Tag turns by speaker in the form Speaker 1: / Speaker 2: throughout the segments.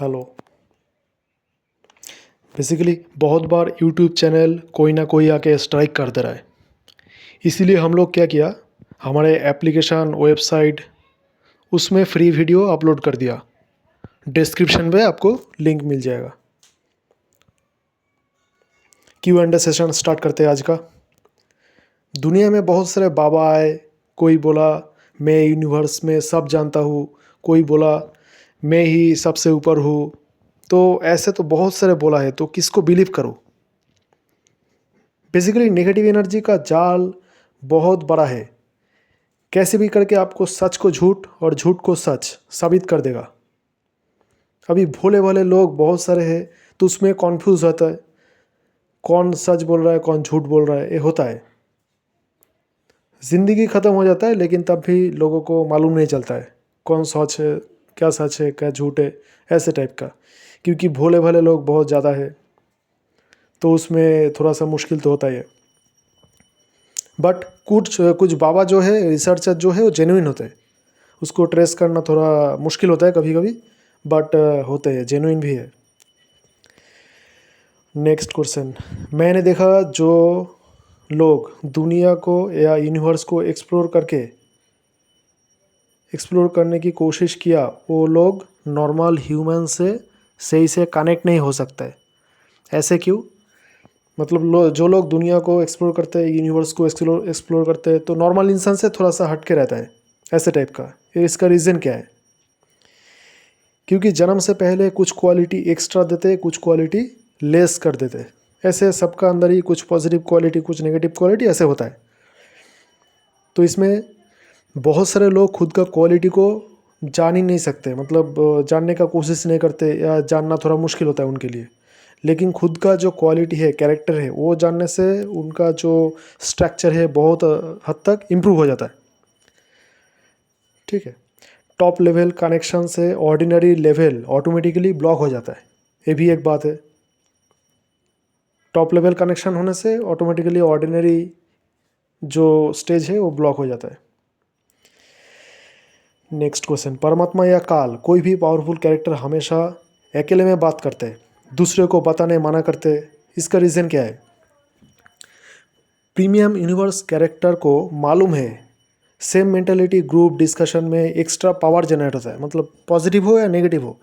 Speaker 1: Hello. Basically बहुत बार YouTube channel कोई ना कोई आके स्ट्राइक कर दे रहा है। इसीलिए हम लोग क्या किया, हमारे एप्लीकेशन वेबसाइट उसमें फ्री वीडियो अपलोड कर दिया। डिस्क्रिप्शन में आपको लिंक मिल जाएगा। Q&A सेशन स्टार्ट करते हैं आज का। दुनिया में बहुत सारे बाबा आए। कोई बोला मैं यूनिवर्स में सब जानता हूँ, कोई बोला मैं ही सबसे ऊपर हूँ। तो ऐसे तो बहुत सारे बोला है, तो किसको बिलीव करो। बेसिकली नेगेटिव एनर्जी का जाल बहुत बड़ा है। कैसे भी करके आपको सच को झूठ और झूठ को सच साबित कर देगा। अभी भोले भाले लोग बहुत सारे हैं, तो उसमें कॉन्फ्यूज होता है कौन सच बोल रहा है कौन झूठ बोल रहा है। ये होता है, ज़िंदगी ख़त्म हो जाता है, लेकिन तब भी लोगों को मालूम नहीं चलता है कौन सच है क्या झूठ है, ऐसे टाइप का। क्योंकि भोले भाले लोग बहुत ज़्यादा है, तो उसमें थोड़ा सा मुश्किल तो होता ही है। बट कुछ कुछ बाबा जो है, रिसर्चर जो है, वो जेन्युइन होते हैं। उसको ट्रेस करना थोड़ा मुश्किल होता है कभी कभी, बट होते हैं, जेन्युइन भी है। Next question. मैंने देखा जो लोग दुनिया को या यूनिवर्स को एक्सप्लोर करने की कोशिश किया, वो लोग नॉर्मल ह्यूमन से सही से कनेक्ट नहीं हो सकता है। ऐसे क्यों? मतलब जो लोग दुनिया को एक्सप्लोर करते हैं, यूनिवर्स को एक्सप्लोर करते हैं, तो नॉर्मल इंसान से थोड़ा सा हट के रहता है, ऐसे टाइप का। ये इसका रीज़न क्या है? क्योंकि जन्म से पहले कुछ क्वालिटी एक्स्ट्रा देते, कुछ क्वालिटी लेस कर देते। ऐसे सबका अंदर ही कुछ पॉजिटिव क्वालिटी कुछ नेगेटिव क्वालिटी ऐसे होता है। तो इसमें बहुत सारे लोग खुद का क्वालिटी को जान ही नहीं सकते, मतलब जानने का कोशिश नहीं करते, या जानना थोड़ा मुश्किल होता है उनके लिए। लेकिन खुद का जो क्वालिटी है, कैरेक्टर है, वो जानने से उनका जो स्ट्रक्चर है बहुत हद तक इम्प्रूव हो जाता है। ठीक है। टॉप लेवल कनेक्शन से ऑर्डिनरी लेवल ऑटोमेटिकली ब्लॉक हो जाता है, ये भी एक बात है। टॉप लेवल कनेक्शन होने से ऑटोमेटिकली ऑर्डिनरी जो स्टेज है वो ब्लॉक हो जाता है। Next question. परमात्मा या काल, कोई भी पावरफुल कैरेक्टर हमेशा अकेले में बात करते हैं, दूसरे को बताने मना करते हैं। इसका रीज़न क्या है? प्रीमियम यूनिवर्स कैरेक्टर को मालूम है सेम मेंटेलिटी ग्रुप डिस्कशन में एक्स्ट्रा पावर जनरेट होता है। मतलब पॉजिटिव हो या नेगेटिव हो,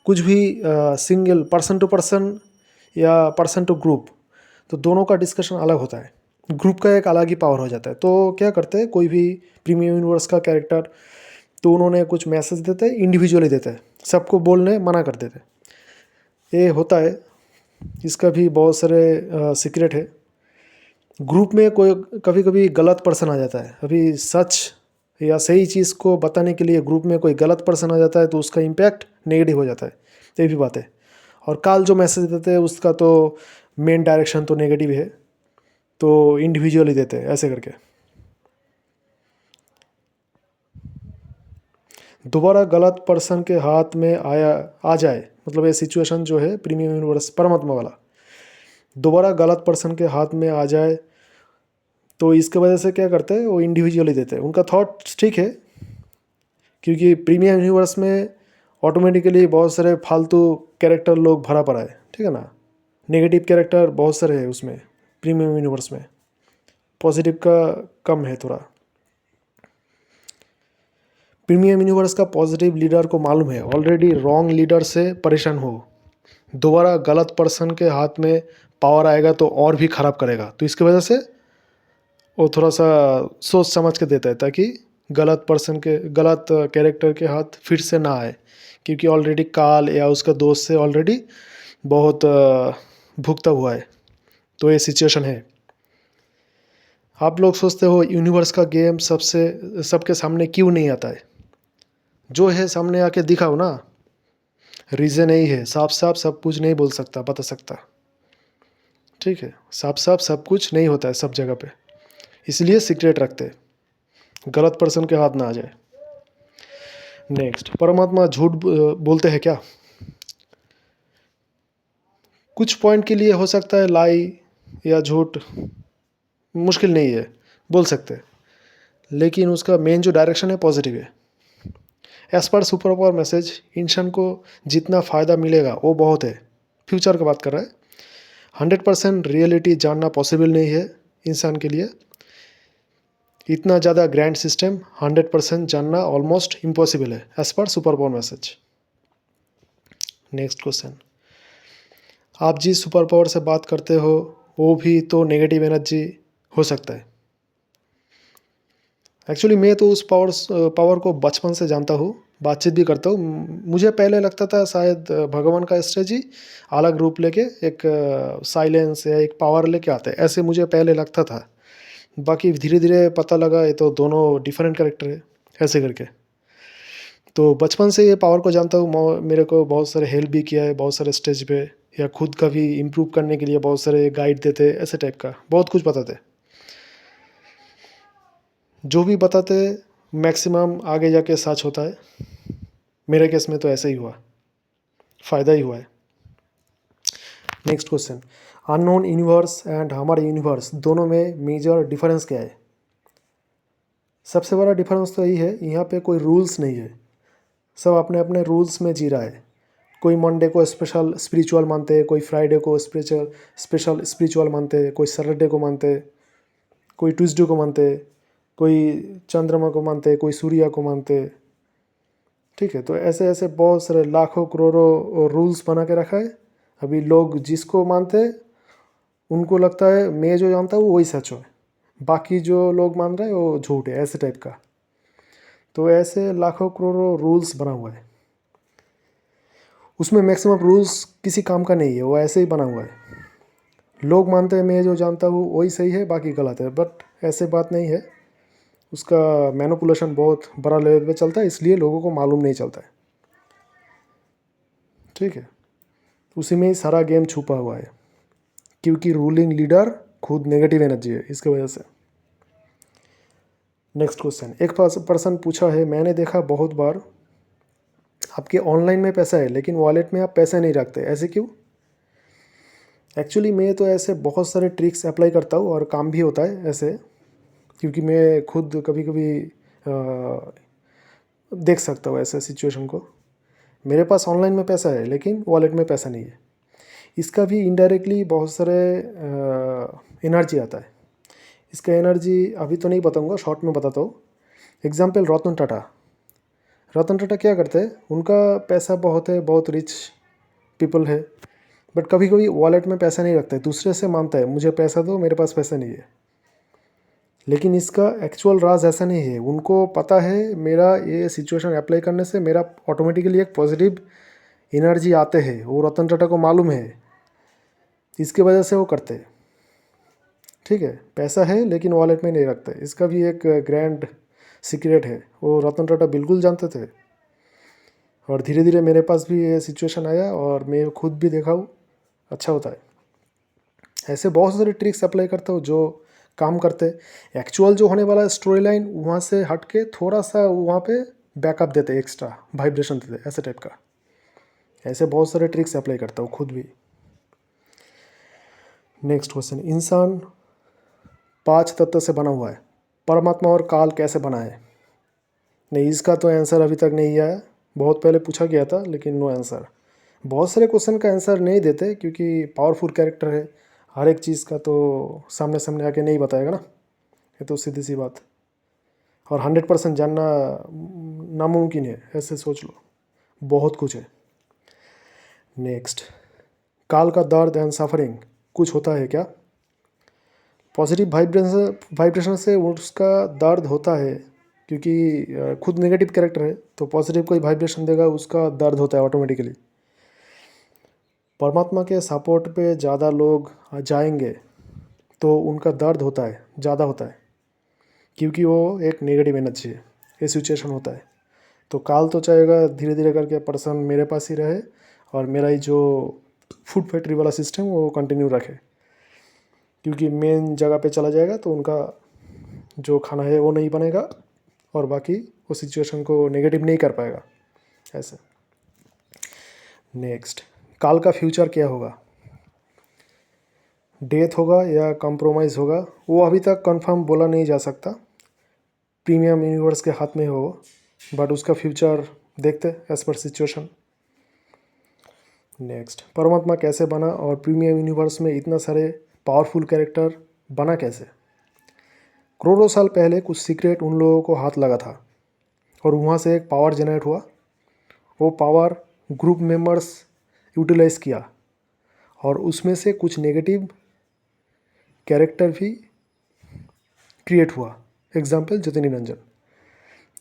Speaker 1: कुछ भी सिंगल पर्सन टू पर्सन या पर्सन टू ग्रुप, तो दोनों का डिस्कशन अलग होता है। ग्रुप का एक अलग ही पावर हो जाता है। तो क्या करते हैं कोई भी प्रीमियम यूनिवर्स का कैरेक्टर, तो उन्होंने कुछ मैसेज देते हैं, इंडिविजुअली देते हैं, सबको बोलने मना कर देते हैं। ये होता है, इसका भी बहुत सारे सीक्रेट है। ग्रुप में कोई कभी कभी गलत पर्सन आ जाता है, अभी सच या सही चीज़ को बताने के लिए ग्रुप में कोई गलत पर्सन आ जाता है, तो उसका इम्पैक्ट नेगेटिव हो जाता है। ये भी बात है। और काल जो मैसेज देते हैं उसका तो मेन डायरेक्शन तो नेगेटिव है, तो इंडिविजुअली देते हैं ऐसे करके। दोबारा गलत पर्सन के हाथ में आ जाए, मतलब ये सिचुएशन जो है प्रीमियम यूनिवर्स परमात्मा वाला, दोबारा गलत पर्सन के हाथ में आ जाए, तो इसके वजह से क्या करते हैं वो इंडिविजुअली देते हैं। उनका थॉट ठीक है, क्योंकि प्रीमियम यूनिवर्स में ऑटोमेटिकली बहुत सारे फालतू कैरेक्टर लोग भरा पड़ा है, ठीक है ना। नेगेटिव कैरेक्टर बहुत सारे हैं उसमें, प्रीमियम यूनिवर्स में पॉजिटिव का कम है थोड़ा। प्रीमियम यूनिवर्स का पॉजिटिव लीडर को मालूम है ऑलरेडी रॉन्ग लीडर से परेशान हो, दोबारा गलत पर्सन के हाथ में पावर आएगा तो और भी ख़राब करेगा। तो इसकी वजह से वो थोड़ा सा सोच समझ के देता है, ताकि गलत कैरेक्टर के हाथ फिर से ना आए। क्योंकि ऑलरेडी काल या उसका दोस्त से ऑलरेडी बहुत भुगता हुआ है, तो ये सिचुएशन है। आप लोग सोचते हो यूनिवर्स का गेम सबके सामने क्यों नहीं आता है? जो है सामने आके दिखाओ ना। रीज़न यही है, साफ साफ सब कुछ नहीं बोल सकता, बता सकता। ठीक है, साफ साफ सब कुछ नहीं होता है सब जगह पे, इसलिए सीक्रेट रखते, गलत पर्सन के हाथ ना आ जाए। नेक्स्ट। परमात्मा झूठ बोलते हैं क्या? कुछ पॉइंट के लिए हो सकता है लाई या झूठ मुश्किल नहीं है, बोल सकते हैं, लेकिन उसका मेन जो डायरेक्शन है पॉजिटिव है। एज पर सुपर पावर मैसेज इंसान को जितना फ़ायदा मिलेगा वो बहुत है। फ्यूचर की बात कर रहा है। 100% रियलिटी जानना पॉसिबल नहीं है इंसान के लिए। इतना ज़्यादा ग्रैंड सिस्टम 100% जानना ऑलमोस्ट इम्पॉसिबल है एज पर super power message. Next question, आप जिस सुपर पावर से बात करते हो वो भी तो नेगेटिव एनर्जी हो सकता है। एक्चुअली मैं तो उस पावर को बचपन से जानता हूँ, बातचीत भी करता हूँ। मुझे पहले लगता था शायद भगवान का स्ट्रेटजी अलग रूप लेके एक साइलेंस या एक पावर लेके आते हैं, ऐसे मुझे पहले लगता था। बाकी धीरे धीरे पता लगा ये तो दोनों डिफरेंट कैरेक्टर है, ऐसे करके। तो बचपन से ये पावर को जानता हूँ। मेरे को बहुत सारे हेल्प भी किया है बहुत सारे स्टेज पे, या खुद का भी इम्प्रूव करने के लिए बहुत सारे गाइड देते, ऐसे टाइप का बहुत कुछ बताते। जो भी बताते मैक्सिमम आगे जाके सच होता है। मेरे केस में तो ऐसा ही हुआ, फ़ायदा ही हुआ है। Next question, unknown universe and हमारे यूनिवर्स दोनों में मेजर डिफरेंस क्या है? सबसे बड़ा डिफरेंस तो यही है, यहाँ पे कोई रूल्स नहीं है। सब अपने अपने रूल्स में जी रहा है। कोई मंडे को स्पेशल स्पिरिचुअल मानते हैं, कोई फ्राइडे को स्पेशल स्पिरिचुअल मानते हैं, कोई सैटरडे को मानते हैं, कोई ट्यूसडे को मानते हैं, कोई चंद्रमा को मानते हैं, कोई सूर्य को मानते हैं। ठीक है, तो ऐसे ऐसे बहुत सारे लाखों करोड़ों रूल्स बना के रखा है। अभी लोग जिसको मानते हैं उनको लगता है मैं जो जानता हूँ वही सच है, बाकी जो लोग मान रहे हैं वो झूठ है, ऐसे टाइप का। तो ऐसे लाखों करोड़ों रूल्स बना हुआ है। उसमें मैक्सिमम रूल्स किसी काम का नहीं है, वो ऐसे ही बना हुआ है। लोग मानते हैं मैं जो जानता हूँ वही सही है, बाकी गलत है, बट ऐसे बात नहीं है। उसका मैनिपुलेशन बहुत बड़ा लेवल पे चलता है, इसलिए लोगों को मालूम नहीं चलता है। ठीक है, उसी में ही सारा गेम छुपा हुआ है, क्योंकि रूलिंग लीडर खुद नेगेटिव एनर्जी है, इसके वजह से। नेक्स्ट क्वेश्चन, एक पर्सन पूछा है, मैंने देखा बहुत बार आपके ऑनलाइन में पैसा है लेकिन वॉलेट में आप पैसे नहीं रखते, ऐसे क्यों? एक्चुअली मैं तो ऐसे बहुत सारे ट्रिक्स अप्लाई करता हूँ और काम भी होता है ऐसे, क्योंकि मैं खुद कभी कभी देख सकता हूँ ऐसे सिचुएशन को। मेरे पास ऑनलाइन में पैसा है लेकिन वॉलेट में पैसा नहीं है। इसका भी इनडायरेक्टली बहुत सारे एनर्जी आता है। इसका एनर्जी अभी तो नहीं बताऊँगा, शॉर्ट में बताता हूँ। एग्जाम्पल रतन टाटा। रतन टाटा क्या करते हैं, उनका पैसा बहुत है, बहुत रिच पीपल है, बट कभी कभी वॉलेट में पैसा नहीं रखता है, दूसरे से मांगता है मुझे पैसा दो, मेरे पास पैसा नहीं है। लेकिन इसका एक्चुअल राज ऐसा नहीं है। उनको पता है मेरा ये सिचुएशन अप्लाई करने से मेरा ऑटोमेटिकली एक पॉजिटिव एनर्जी आते हैं, वो रतन टाटा को मालूम है, इसके वजह से वो करते हैं। ठीक है, पैसा है लेकिन वॉलेट में नहीं रखते, इसका भी एक ग्रैंड सीक्रेट है, वो रतन टाटा बिल्कुल जानते थे। और धीरे धीरे मेरे पास भी ये सिचुएशन आया और मैं खुद भी देखा हूँ, अच्छा होता है। ऐसे बहुत सारे ट्रिक्स अप्लाई करता हूँ जो काम करते। एक्चुअल जो होने वाला स्टोरी लाइन वहाँ से हट के थोड़ा सा वहाँ पे बैकअप देते, एक्स्ट्रा वाइब्रेशन देते, ऐसे टाइप का। ऐसे बहुत सारे ट्रिक्स अप्लाई करता हूँ खुद भी। नेक्स्ट क्वेश्चन, इंसान 5 तत्व से बना हुआ है, परमात्मा और काल कैसे बना है? नहीं, इसका तो आंसर अभी तक नहीं आया। बहुत पहले पूछा गया था लेकिन नो आंसर। बहुत सारे क्वेश्चन का आंसर नहीं देते क्योंकि पावरफुल कैरेक्टर है, हर एक चीज़ का तो सामने सामने आके नहीं बताएगा ना, ये तो सीधी सी बात। और 100% जानना नामुमकिन है, ऐसे सोच लो, बहुत कुछ है। नेक्स्ट, काल का दर्द एंड सफरिंग कुछ होता है क्या? पॉजिटिव वाइब्रेशन से उसका दर्द होता है, क्योंकि खुद नेगेटिव कैरेक्टर है, तो पॉजिटिव कोई वाइब्रेशन देगा उसका दर्द होता है ऑटोमेटिकली। परमात्मा के सपोर्ट पे ज़्यादा लोग जाएंगे तो उनका दर्द होता है, ज़्यादा होता है, क्योंकि वो एक नेगेटिव एनर्जी है, ये सिचुएशन होता है। तो काल तो चाहेगा धीरे धीरे करके पर्सन मेरे पास ही रहे और मेरा ही जो फूड फैक्ट्री वाला सिस्टम वो कंटिन्यू रखे, क्योंकि मेन जगह पे चला जाएगा तो उनका जो खाना है वो नहीं बनेगा और बाकी वो सिचुएशन को नेगेटिव नहीं कर पाएगा, ऐसे। नेक्स्ट, काल का फ्यूचर क्या होगा? डेथ होगा या कंप्रोमाइज़ होगा, वो अभी तक कंफर्म बोला नहीं जा सकता। प्रीमियम यूनिवर्स के हाथ में हो, बट उसका फ्यूचर देखते एज पर सिचुएशन। नेक्स्ट, परमात्मा कैसे बना और प्रीमियम यूनिवर्स में इतना सारे पावरफुल कैरेक्टर बना कैसे? करोड़ों साल पहले कुछ सीक्रेट उन लोगों को हाथ लगा था और वहाँ से एक पावर जनरेट हुआ। वो पावर ग्रुप मेंबर्स यूटिलाइज किया और उसमें से कुछ नेगेटिव कैरेक्टर भी क्रिएट हुआ। एग्जाम्पल जतिन रंजन।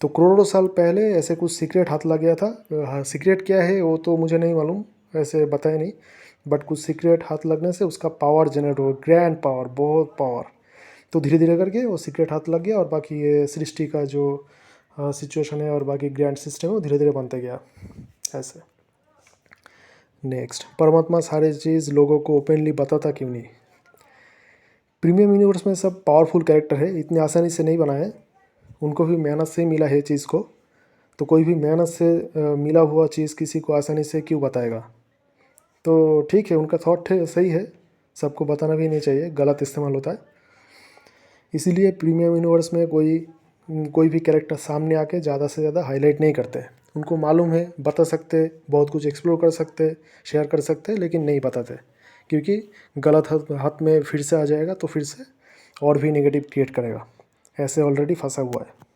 Speaker 1: तो करोड़ों साल पहले ऐसे कुछ सीक्रेट हाथ लग गया था। हाँ, सीक्रेट क्या है वो तो मुझे नहीं मालूम, ऐसे बताया नहीं, बट कुछ सीक्रेट हाथ लगने से उसका पावर जनरेट हुआ, ग्रैंड पावर, बहुत पावर। तो धीरे धीरे करके वो सीक्रेट हाथ लग गया और बाकी ये सृष्टि का जो सिचुएशन है और बाकी ग्रैंड सिस्टम है वो धीरे धीरे बनते गया ऐसे। नेक्स्ट, परमात्मा सारे चीज़ लोगों को ओपनली बताता क्यों नहीं? प्रीमियम यूनिवर्स में सब पावरफुल कैरेक्टर है, इतनी आसानी से नहीं बना है, उनको भी मेहनत से मिला है चीज़ को। तो कोई भी मेहनत से मिला हुआ चीज़ किसी को आसानी से क्यों बताएगा? तो ठीक है, उनका थॉट है, सही है, सबको बताना भी नहीं चाहिए, गलत इस्तेमाल होता है। इसीलिए प्रीमियम यूनिवर्स में कोई भी कैरेक्टर सामने आके ज़्यादा से ज़्यादा हाईलाइट नहीं करते। उनको मालूम है, बता सकते, बहुत कुछ एक्सप्लोर कर सकते, शेयर कर सकते, लेकिन नहीं बताते क्योंकि गलत हाथ में फिर से आ जाएगा तो फिर से और भी नेगेटिव क्रिएट करेगा। ऐसे ऑलरेडी फंसा हुआ है।